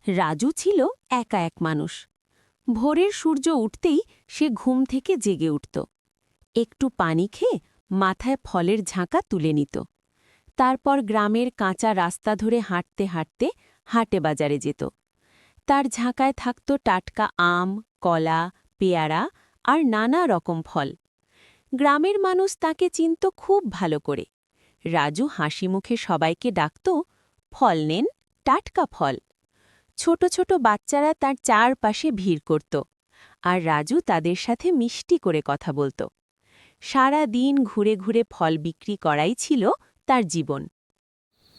রাজু ছিল একা এক মানুষ। ভোরের সূর্য উঠতেই সে ঘুম থেকে জেগে উঠত। একটু পানি খেয়ে মাথায় ফলের ঝাঁকা তুলে নিত। তারপর গ্রামের কাঁচা রাস্তা ধরে হাঁটতে হাঁটতে হাটে বাজারে যেত। তার ঝাঁকায় থাকত টাটকা আম, কলা, পেয়ারা আর নানা রকম ফল। গ্রামের মানুষ তাকে চিনত খুব ভালো করে। রাজু হাসিমুখে সবাইকে ডাকত, ফল নেন, টাটকা ফল। ছোট ছোট বাচ্চারা তার চারপাশে ভিড় করত, আর রাজু তাদের সাথে মিষ্টি করে কথা বলত। সারা দিন ঘুরে ঘুরে ফল বিক্রি করাই ছিল তার জীবন।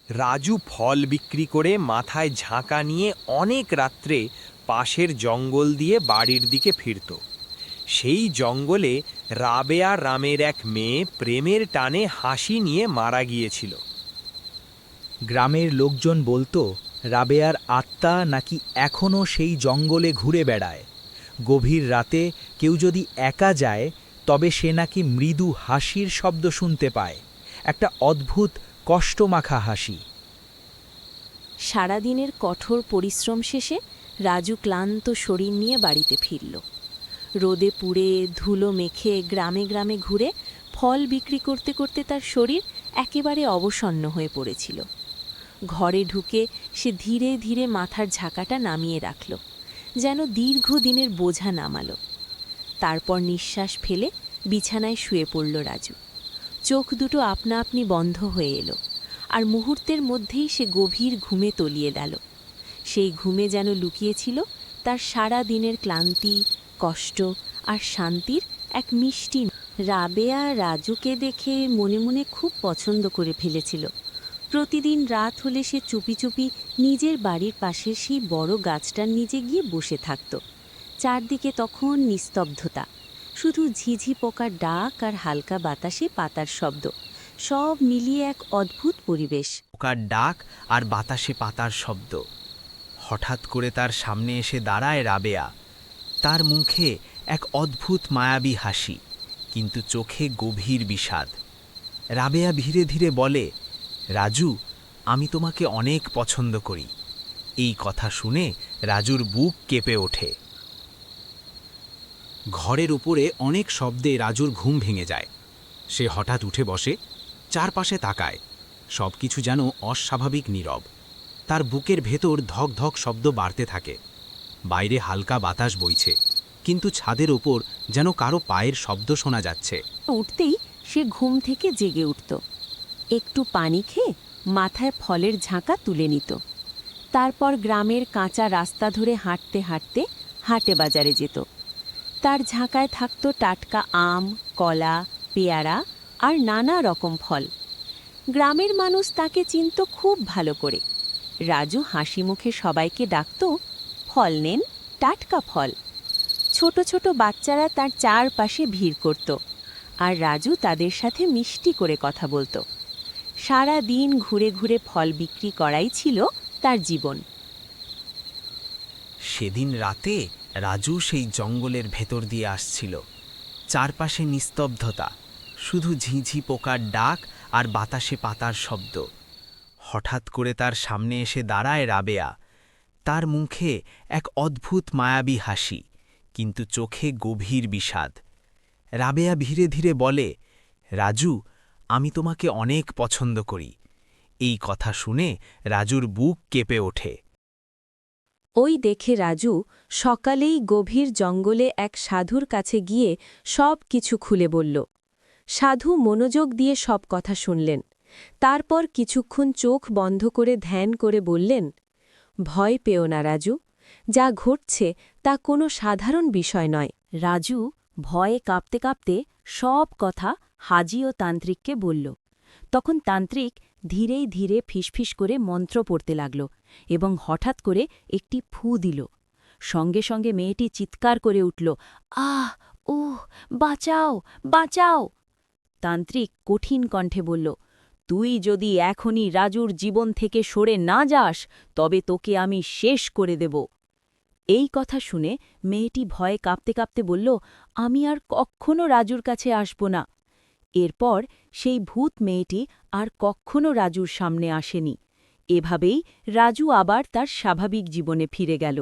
রাজু ফল বিক্রি করে মাথায় ঝাঁকা নিয়ে অনেক রাত্রে পাশের জঙ্গল দিয়ে বাড়ির দিকে ফিরত। সেই জঙ্গলে রাবেয়া রামের এক মেয়ে প্রেমের টানে হাসি নিয়ে মারা গিয়েছিল। গ্রামের লোকজন বলতো রাবেয়ার আত্মা নাকি এখনও সেই জঙ্গলে ঘুরে বেড়ায়। গভীর রাতে কেউ যদি একা যায় তবে সে নাকি মৃদু হাসির শব্দ শুনতে পায়, একটা অদ্ভুত কষ্টমাখা হাসি। সারাদিনের কঠোর পরিশ্রম শেষে রাজু ক্লান্ত শরীর নিয়ে বাড়িতে ফিরল। রোদে পুড়ে ধুলো মেখে গ্রামে গ্রামে ঘুরে ফল বিক্রি করতে করতে তার শরীর একেবারে অবসন্ন হয়ে পড়েছিল। ঘরে ঢুকে সে ধীরে ধীরে মাথার ঝাঁকাটা নামিয়ে রাখল, যেন দীর্ঘদিনের বোঝা নামালো। তারপর নিঃশ্বাস ফেলে বিছানায় শুয়ে পড়ল রাজু। চোখ দুটো আপনা আপনি বন্ধ হয়ে এলো, আর মুহূর্তের মধ্যেই সে গভীর ঘুমে তলিয়ে গেল। সেই ঘুমে যেন লুকিয়েছিল তার সারা দিনের ক্লান্তি, কষ্ট আর শান্তির এক মিষ্টি। রাবেয়া রাজুকে দেখে মনে মনে খুব পছন্দ করে ফেলেছিল। প্রতিদিন রাত হলে সে চুপি চুপি নিজের বাড়ির পাশের সেই বড় গাছটার নিচে গিয়ে বসে থাকত। চারদিকে তখন নিস্তব্ধতা, শুধু ঝিঝি পোকার ডাক আর হালকা বাতাসে পাতার শব্দ, সব মিলিয়ে এক অদ্ভুত পরিবেশ। পোকার ডাক আর বাতাসে পাতার শব্দ। হঠাৎ করে তার সামনে এসে দাঁড়ায় রাবেয়া। তার মুখে এক অদ্ভুত মায়াবী হাসি, কিন্তু চোখে গভীর বিষাদ। রাবেয়া ধীরে ধীরে বলে, রাজু, আমি তোমাকে অনেক পছন্দ করি। এই কথা শুনে রাজুর বুক কেঁপে ওঠে। ঘরের উপরে অনেক শব্দে রাজুর ঘুম ভেঙে যায়। সে হঠাৎ উঠে বসে, চারপাশে তাকায়। সবকিছু যেন অস্বাভাবিক নীরব। তার বুকের ভেতর ধক ধক শব্দ বাড়তে থাকে। বাইরে হালকা বাতাস বইছে, কিন্তু ছাদের ওপর যেন কারো পায়ের শব্দ শোনা যাচ্ছে। উঠতেই সে ঘুম থেকে জেগে উঠত। একটু পানি খেয়ে মাথায় ফলের ঝাঁকা তুলে নিত। তারপর গ্রামের কাঁচা রাস্তা ধরে হাঁটতে হাঁটতে হাটে বাজারে যেত। তার ঝাঁকায় থাকত টাটকা আম, কলা, পেয়ারা আর নানা রকম ফল। গ্রামের মানুষ তাকে চিনত খুব ভালো করে। রাজু হাসিমুখে সবাইকে ডাকত, ফল নেন, টাটকা ফল। ছোট ছোট বাচ্চারা তার চারপাশে ভিড় করত, আর রাজু তাদের সাথে মিষ্টি করে কথা বলত। সারা দিন ঘুরে ঘুরে ফল বিক্রি করাই ছিল তার জীবন। সেদিন রাতে রাজু সেই জঙ্গলের ভেতর দিয়ে আসছিল। চারপাশে নিস্তব্ধতা, শুধু ঝিঝি পোকার ডাক আর বাতাসে পাতার শব্দ। হঠাৎ করে তার সামনে এসে দাঁড়ায় রাবেয়া। তার মুখে এক অদ্ভুত মায়াবী হাসি, কিন্তু চোখে গভীর বিষাদ। রাবেয়া ধীরে ধীরে বলে, রাজু, আমি তোমাকে অনেক পছন্দ করি। এই কথা শুনে রাজুর বুক কেঁপে ওঠে। ওই দেখে রাজু সকালেই গভীর জঙ্গলে এক সাধুর কাছে গিয়ে সব কিছু খুলে বলল। সাধু মনোযোগ দিয়ে সব কথা শুনলেন। তারপর কিছুক্ষণ চোখ বন্ধ করে ধ্যান করে বললেন, ভয় পেও না রাজু, যা ঘটছে তা কোনো সাধারণ বিষয় নয়। রাজু ভয়ে কাঁপতে কাঁপতে সব কথা হাজি ও তান্ত্রিককে বলল। তখন তান্ত্রিক ধীরে ধীরে ফিসফিস করে মন্ত্র পড়তে লাগল এবং হঠাৎ করে একটি ফু দিল। সঙ্গে সঙ্গে মেয়েটি চিৎকার করে উঠল, আহ, ওহ, বাঁচাও, বাঁচাও! তান্ত্রিক কঠিন কণ্ঠে বলল, তুই যদি এখনই রাজুর জীবন থেকে সরে না যাস তবে তোকে আমি শেষ করে দেব। এই কথা শুনে মেয়েটি ভয়ে কাঁপতে কাঁপতে বলল, আমি আর কখনো রাজুর কাছে আসব না। এরপর সেই ভূত মেয়েটি আর কখনো রাজুর সামনে আসেনি। এভাবেই রাজু আবার তার স্বাভাবিক জীবনে ফিরে গেল।